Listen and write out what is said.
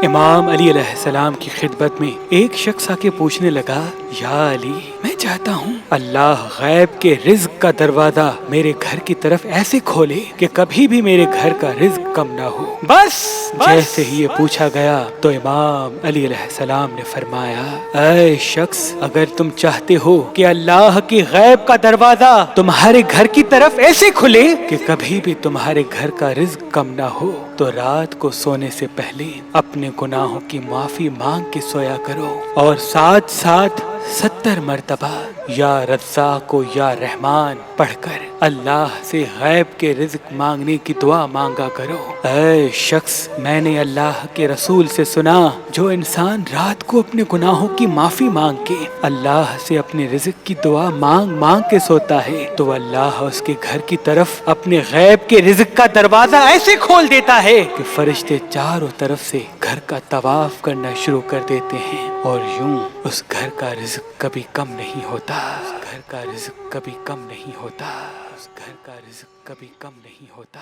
امام علی علیہ السلام کی خدمت میں ایک شخص آ کے پوچھنے لگا، یا علی، میں چاہتا ہوں اللہ غیب کے رزق کا دروازہ میرے گھر کی طرف ایسے کھولے کہ کبھی بھی میرے گھر کا رزق کم نہ ہو۔ بس جیسے ہی یہ پوچھا گیا تو امام علی علیہ السلام نے فرمایا، اے شخص، اگر تم چاہتے ہو کہ اللہ کی غیب کا دروازہ تمہارے گھر کی طرف ایسے کھلے کہ کبھی بھی تمہارے گھر کا رزق کم نہ ہو تو رات کو سونے سے پہلے اپنے گناہوں کی معافی مانگ کے سویا کرو، اور ساتھ ساتھ 70 مرتبہ یا رزاق و یا رحمان پڑھ کر اللہ سے غیب کے رزق مانگنے کی دعا مانگا کرو۔ اے شخص، میں نے اللہ کے رسول سے سنا، جو انسان رات کو اپنے گناہوں کی معافی مانگ کے اللہ سے اپنے رزق کی دعا مانگ کے سوتا ہے تو اللہ اس کے گھر کی طرف اپنے غیب کے رزق کا دروازہ ایسے کھول دیتا ہے کہ فرشتے چاروں طرف سے گھر کا طواف کرنا شروع کر دیتے ہیں، اور یوں اس گھر کا رزق کبھی کم نہیں ہوتا، اس گھر کا رزق کبھی کم نہیں ہوتا، اس گھر کا رزق کبھی کم نہیں ہوتا۔